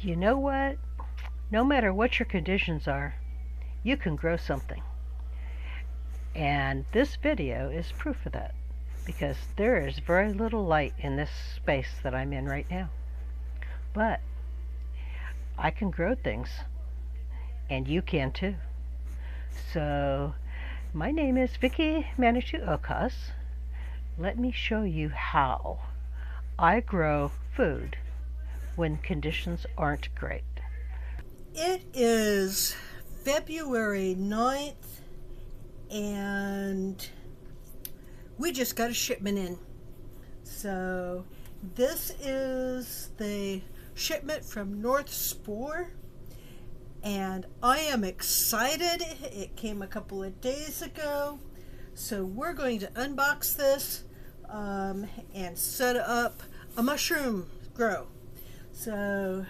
You know what? No matter what your conditions are, you can grow something. And this video is proof of that because there is very little light in this space that I'm in right now. But I can grow things, and you can too. So, my name is Vicky Manitou Okas. Let me show you how I grow food when conditions aren't great. It is February 9th, and we just got a shipment in. So this is the shipment from North Spore, and I am excited. It came a couple of days ago, so we're going to unbox this and set up a mushroom grow. So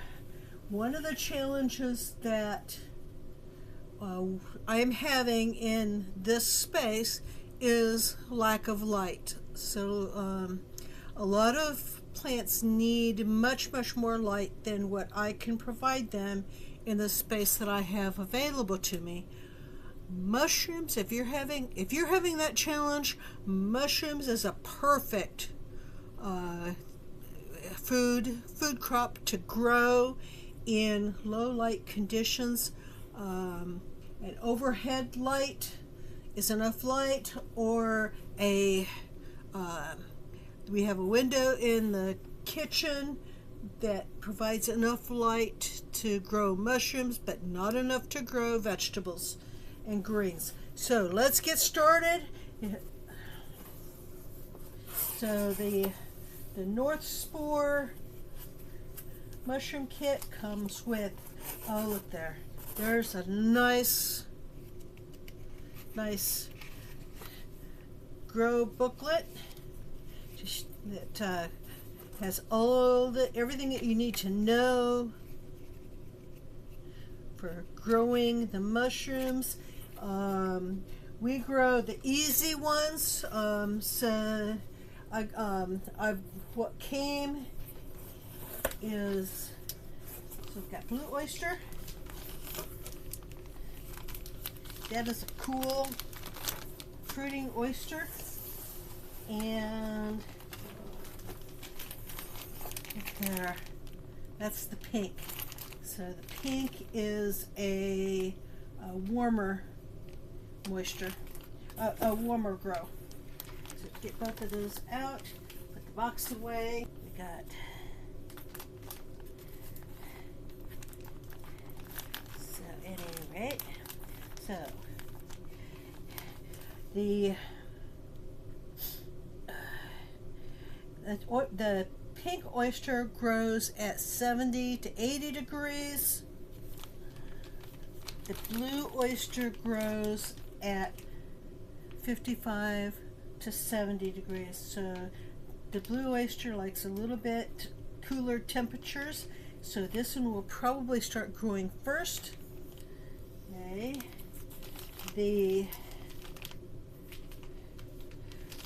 one of the challenges that I am having in this space is lack of light. So a lot of plants need much more light than what I can provide them in the space that I have available to me. Mushrooms, if you're having that challenge, mushrooms is a perfect food crop to grow in low light conditions. An overhead light is enough light, or we have a window in the kitchen that provides enough light to grow mushrooms, but not enough to grow vegetables and greens. So let's get started. So the North Spore mushroom kit comes with, oh look there, there's a nice grow booklet that has everything that you need to know for growing the mushrooms. We grow the easy ones, so what came is, so we've got blue oyster. That is a cool fruiting oyster, and there, that's the pink. So the pink is a warmer moisture, a warmer grow. So get both of those out, put the box away. We got at any rate, so the pink oyster grows at 70 to 80 degrees. The blue oyster grows at 55 to 70 degrees. So the blue oyster likes a little bit cooler temperatures, so this one will probably start growing first. Okay. The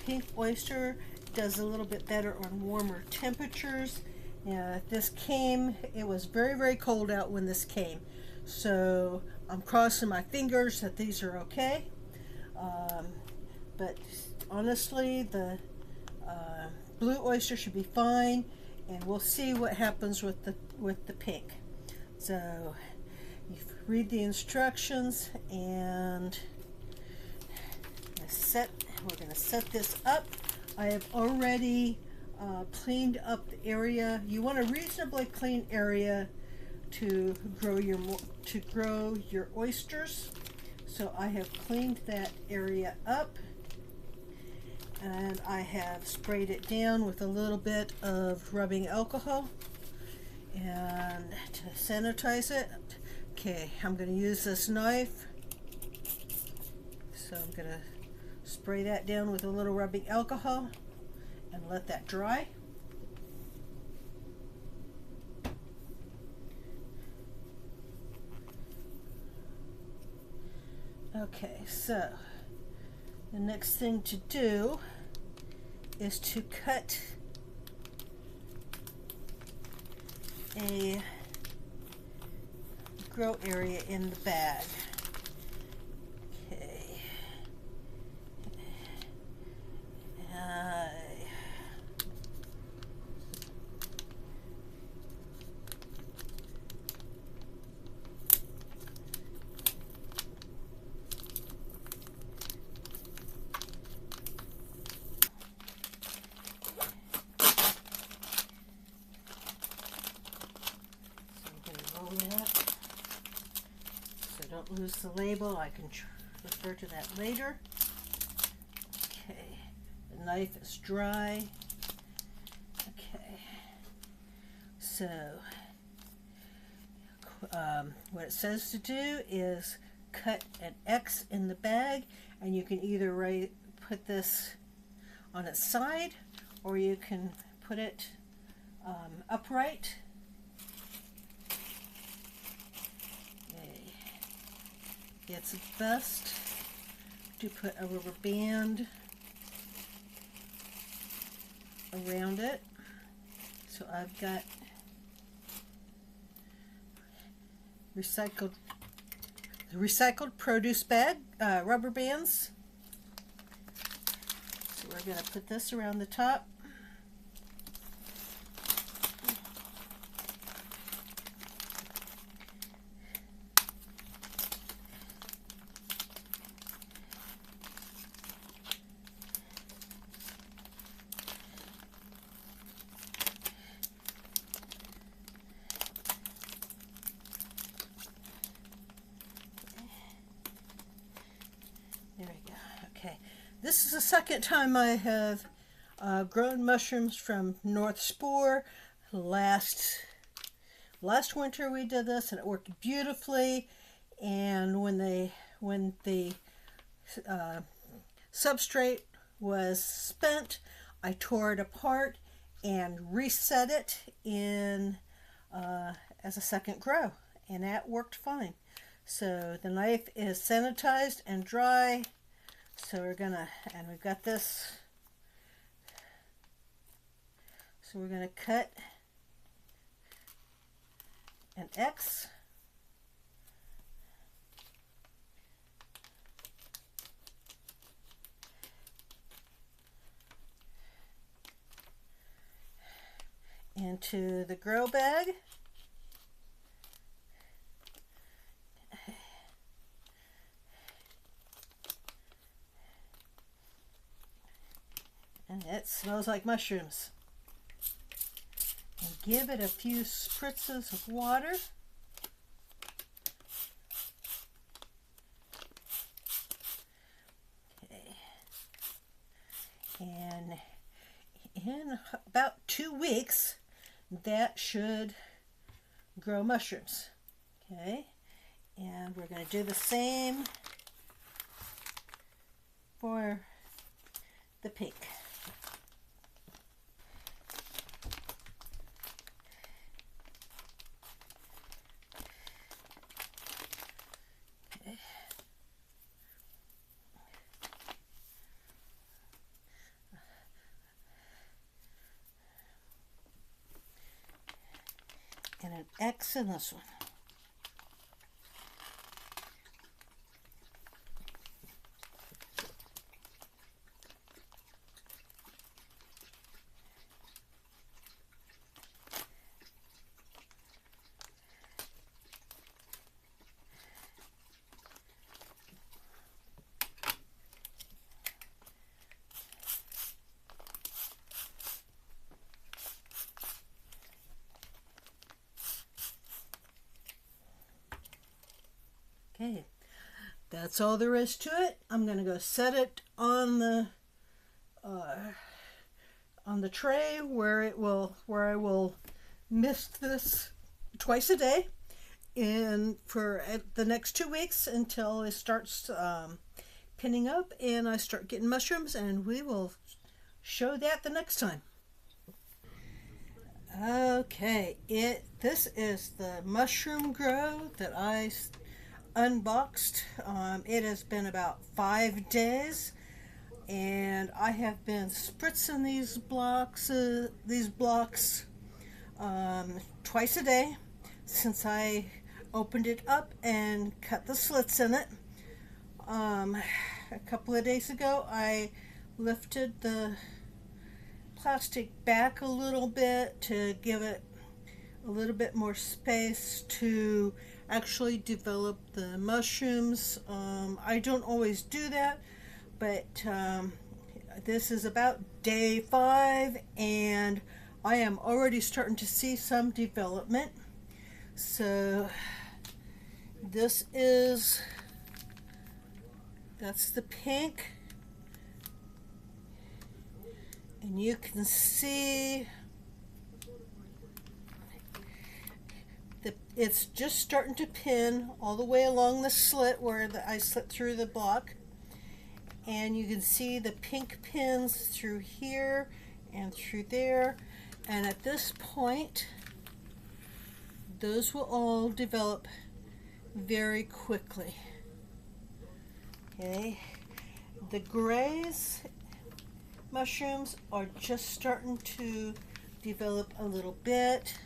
pink oyster does a little bit better on warmer temperatures. It was very cold out when this came, so I'm crossing my fingers that these are okay. But honestly, the blue oyster should be fine, and we'll see what happens with the pink. So you read the instructions, and we're going to set this up. I have already cleaned up the area. You want a reasonably clean area to grow your oysters. So I have cleaned that area up, and I have sprayed it down with a little bit of rubbing alcohol and to sanitize it. Okay, I'm going to use this knife. So I'm going to spray that down with a little rubbing alcohol and let that dry. Okay, so the next thing to do is to cut a grow area in the bag. Okay. So don't lose the label. I can refer to that later. Okay, the knife is dry. Okay, so what it says to do is cut an X in the bag, and you can either put this on its side, or you can put it upright. It's best to put a rubber band around it. So I've got recycled produce bag rubber bands. So we're going to put this around the top. There we go. Okay, this is the second time I have grown mushrooms from North Spore. Last winter we did this and it worked beautifully. And when the substrate was spent, I tore it apart and reset it in as a second grow, and that worked fine. So the knife is sanitized and dry. So we've got this. So we're gonna cut an X. Into the grow bag. And it smells like mushrooms. And give it a few spritzes of water. Okay. And in about 2 weeks, that should grow mushrooms. Okay. And we're going to do the same for the pink. Okay. And an X in this one. Okay, that's all there is to it. I'm going to go set it on the tray where I will mist this twice a day, and for the next 2 weeks until it starts pinning up and I start getting mushrooms, and we will show that the next time. Okay, this is the mushroom grow that I unboxed. It has been about 5 days, and I have been spritzing these blocks twice a day since I opened it up and cut the slits in it. A couple of days ago I lifted the plastic back a little bit to give it a little bit more space to actually develop the mushrooms. I don't always do that, but this is about day 5 and I am already starting to see some development. So that's the pink, and you can see that it's just starting to pin all the way along the slit where I slit through the block, and you can see the pink pins through here and through there, and at this point those will all develop very quickly. Okay, the grays mushrooms are just starting to develop a little bit.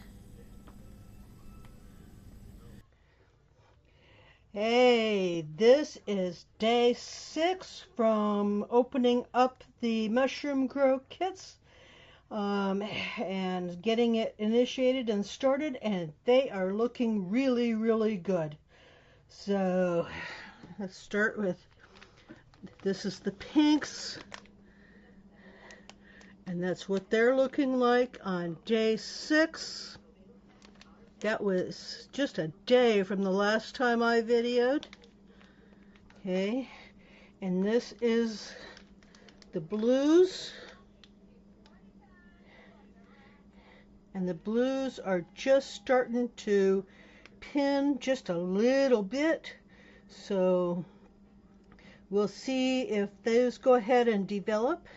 Hey, this is day 6 from opening up the mushroom grow kits and getting it initiated and started, and they are looking really, really good. So let's start with, this is the pinks, and that's what they're looking like on day 6. That was just a day from the last time I videoed. Okay, and this is the blues. And the blues are just starting to pin just a little bit. So we'll see if those go ahead and develop.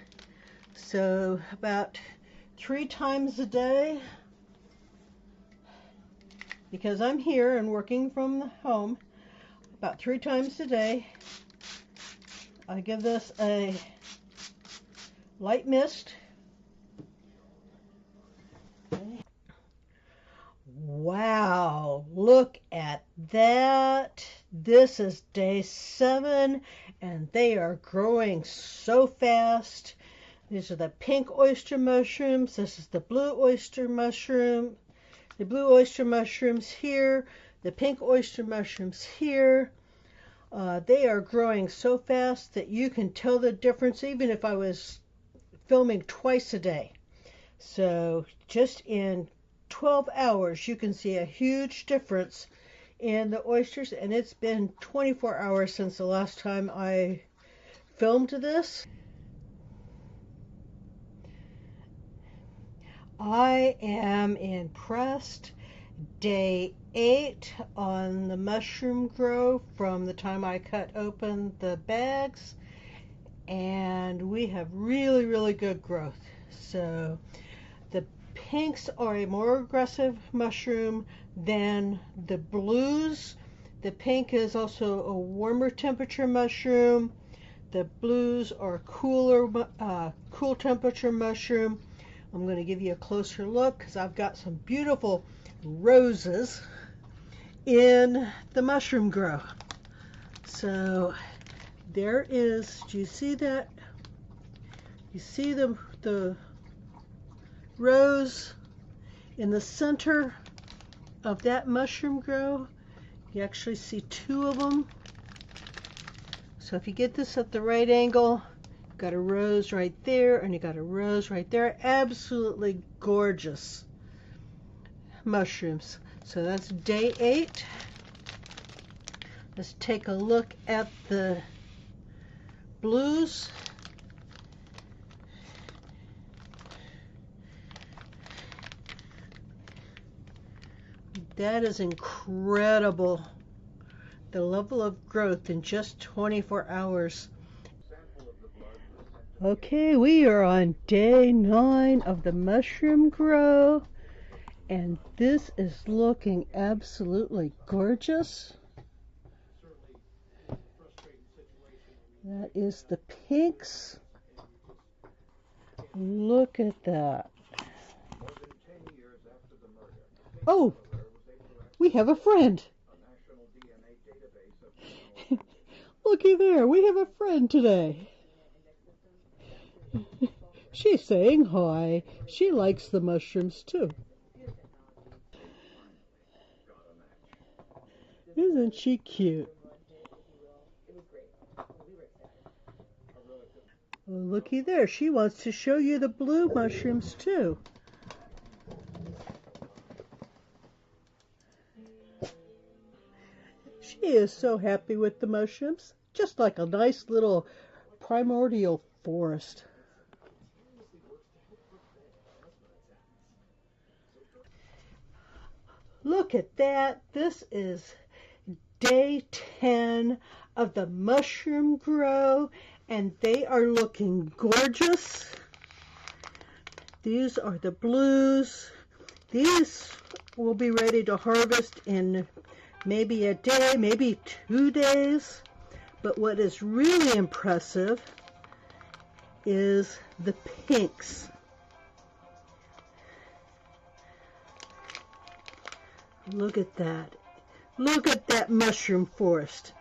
So about 3 times a day, because I'm here and working from home, about 3 times a day, I give this a light mist. Wow, look at that. This is day 7 and they are growing so fast. These are the pink oyster mushrooms. This is the blue oyster mushroom. The blue oyster mushrooms here, the pink oyster mushrooms here. They are growing so fast that you can tell the difference even if I was filming twice a day. So just in 12 hours you can see a huge difference in the oysters, and it's been 24 hours since the last time I filmed this. I am impressed. Day 8 on the mushroom grow from the time I cut open the bags, and we have really, really good growth. So the pinks are a more aggressive mushroom than the blues. The pink is also a warmer temperature mushroom. The blues are cool temperature mushroom. I'm going to give you a closer look because I've got some beautiful roses in the mushroom grow. So there is, do you see that? You see the rose in the center of that mushroom grow? You actually see 2 of them. So if you get this at the right angle, got a rose right there and you got a rose right there. Absolutely gorgeous mushrooms. So that's day 8. Let's take a look at the blues. That is incredible. The level of growth in just 24 hours. Okay, we are on day 9 of the mushroom grow, and this is looking absolutely gorgeous. That is the pinks. Look at that. Oh, we have a friend. Looky there, we have a friend today. She's saying hi. She likes the mushrooms too. Isn't she cute? Well, looky there, she wants to show you the blue mushrooms too. She is so happy with the mushrooms, just like a nice little primordial forest. Look at that. This is day 10 of the mushroom grow, and they are looking gorgeous. These are the blues. These will be ready to harvest in maybe a day, maybe 2 days. But what is really impressive is the pinks. Look at that. Look at that mushroom forest.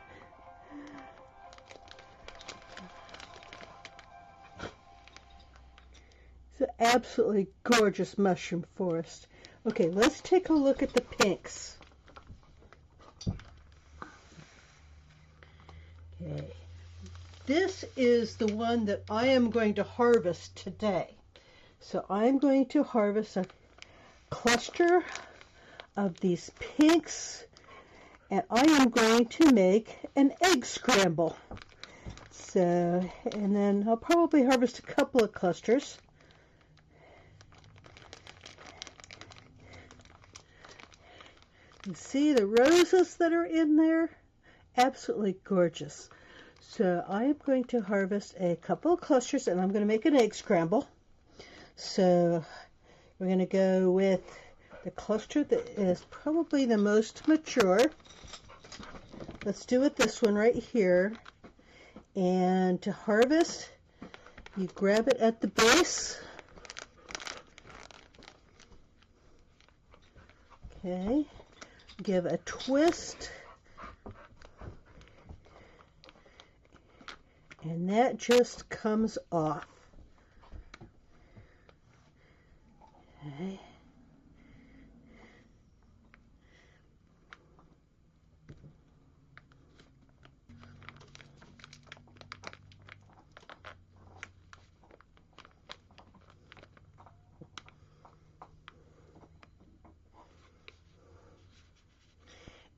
It's an absolutely gorgeous mushroom forest. Okay, let's take a look at the pinks. Okay, this is the one that I am going to harvest today. So I'm going to harvest a cluster of these pinks, and I am going to make an egg scramble. So, and then I'll probably harvest a couple of clusters. You see the roses that are in there? Absolutely gorgeous. So I am going to harvest a couple of clusters, and I'm going to make an egg scramble. So we're going to go with the cluster that is probably the most mature. Let's do it this one right here. And to harvest, you grab it at the base. Okay, give a twist. And that just comes off. Okay.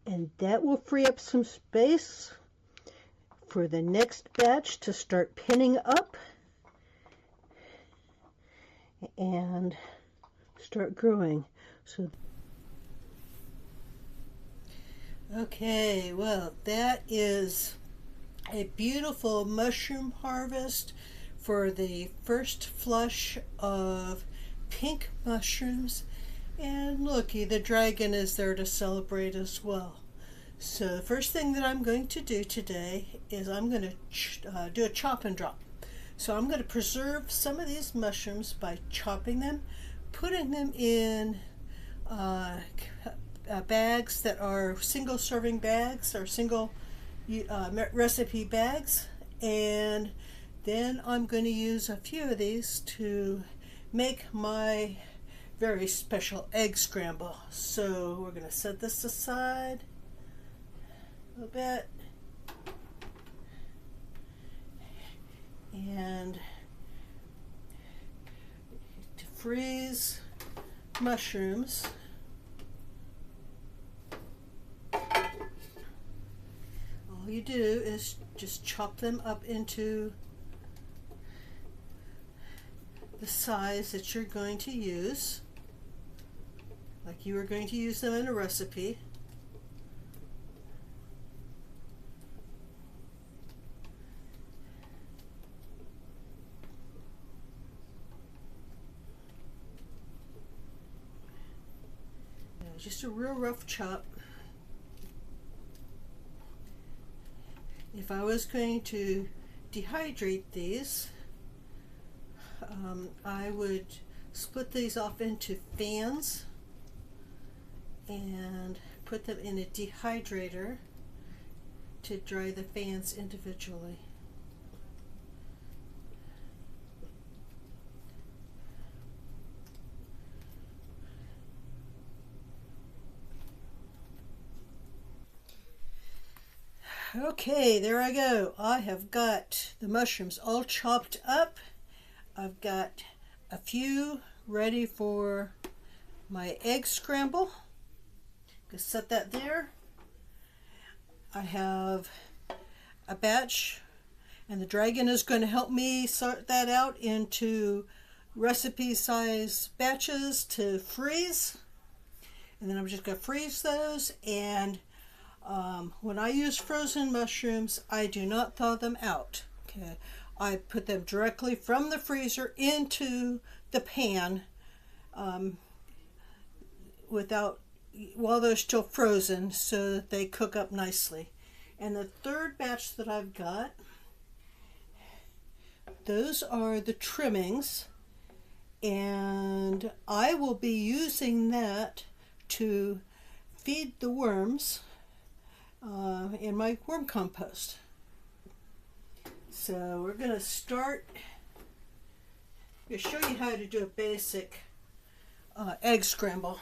And that will free up some space for the next batch to start pinning up and start growing. So okay, well, that is a beautiful mushroom harvest for the first flush of pink mushrooms. And looky, the dragon is there to celebrate as well. So the first thing that I'm going to do today is I'm going to do a chop and drop. So I'm going to preserve some of these mushrooms by chopping them, putting them in bags that are single serving bags or single recipe bags, and then I'm going to use a few of these to make my very special egg scramble. So we're going to set this aside a little bit, and to freeze mushrooms, all you do is just chop them up into the size that you're going to use, like you are going to use them in a recipe. Just a real rough chop. If I was going to dehydrate these, I would split these off into fans and put them in a dehydrator to dry the fans individually. Okay, there I go. I have got the mushrooms all chopped up. I've got a few ready for my egg scramble. Just set that there. I have a batch, and the dragon is going to help me sort that out into recipe size batches to freeze. And then I'm just going to freeze those. And when I use frozen mushrooms, I do not thaw them out. Okay, I put them directly from the freezer into the pan while they're still frozen, so that they cook up nicely. And the third batch that I've got, those are the trimmings, and I will be using that to feed the worms in my worm compost. So we're going to start. I'm going to show you how to do a basic egg scramble.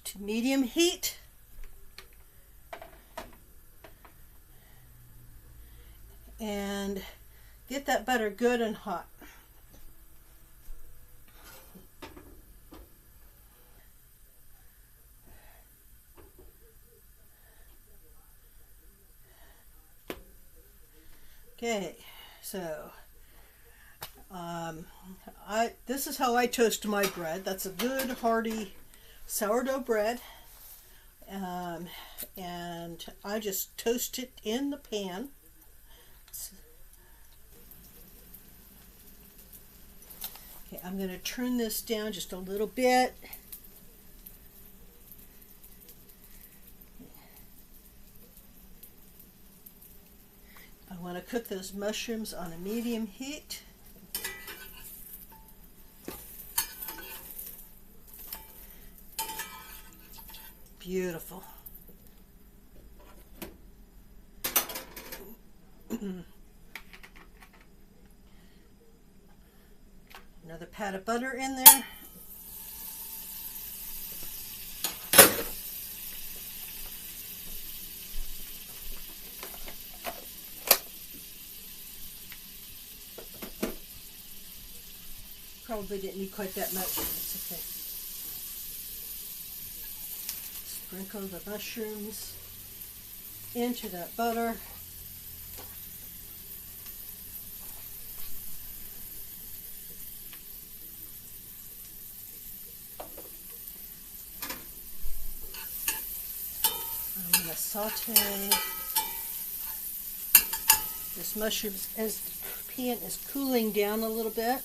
To medium heat. And get that butter good and hot. Okay, so this is how I toast my bread. That's a good hearty sourdough bread, and I just toast it in the pan. Okay, I'm going to turn this down just a little bit. I want to cook those mushrooms on a medium heat. Beautiful. Another pat of butter in there. Probably didn't need quite that much. It's okay. Sprinkle the mushrooms into that butter. I'm going to saute this mushrooms as the pan is cooling down a little bit.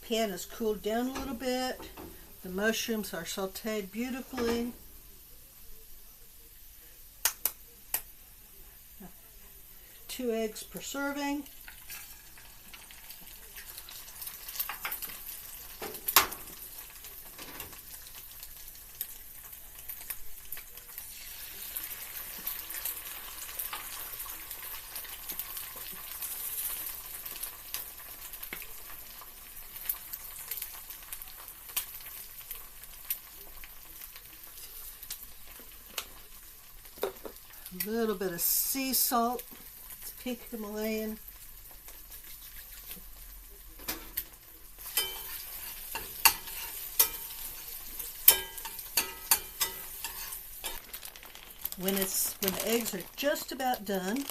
Pan has cooled down a little bit. The mushrooms are sauteed beautifully. Two eggs per serving. A little bit of sea salt. It's pink Himalayan. When the eggs are just about done,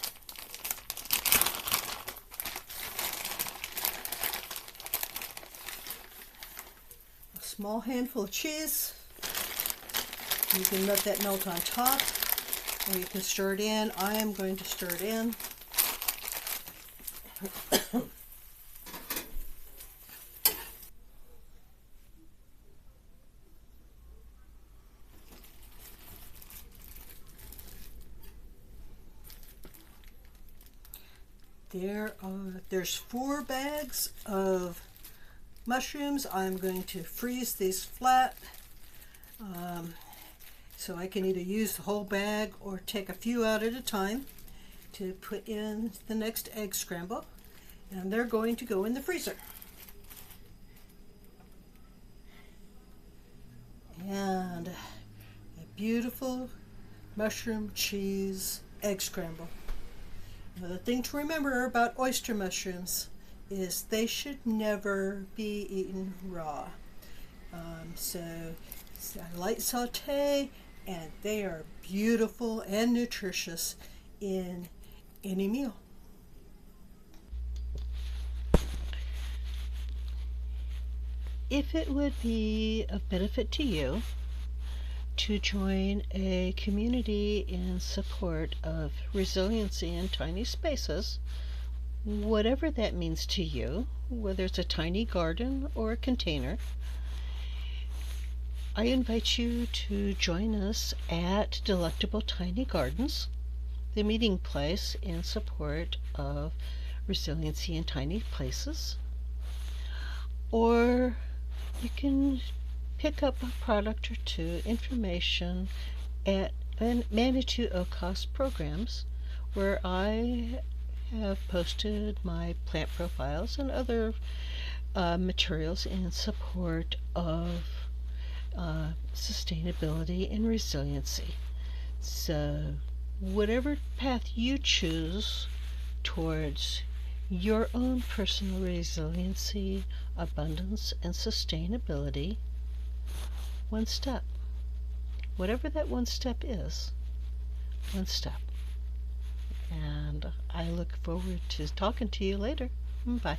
a small handful of cheese. You can let that melt on top, or you can stir it in. I am going to stir it in. There's 4 bags of mushrooms. I'm going to freeze these flat So I can either use the whole bag or take a few out at a time to put in the next egg scramble. And they're going to go in the freezer. And a beautiful mushroom cheese egg scramble. Now, the thing to remember about oyster mushrooms is they should never be eaten raw. So it's a light saute, and they are beautiful and nutritious in any meal. If it would be of benefit to you to join a community in support of resiliency in tiny spaces, whatever that means to you, whether it's a tiny garden or a container, I invite you to join us at Delectable Tiny Gardens, the meeting place in support of resiliency in tiny places. Or you can pick up a product or two, information at Manitou OCOS programs, where I have posted my plant profiles and other materials in support of sustainability and resiliency. So whatever path you choose towards your own personal resiliency, abundance, and sustainability, one step. Whatever that one step is, one step. And I look forward to talking to you later. Bye.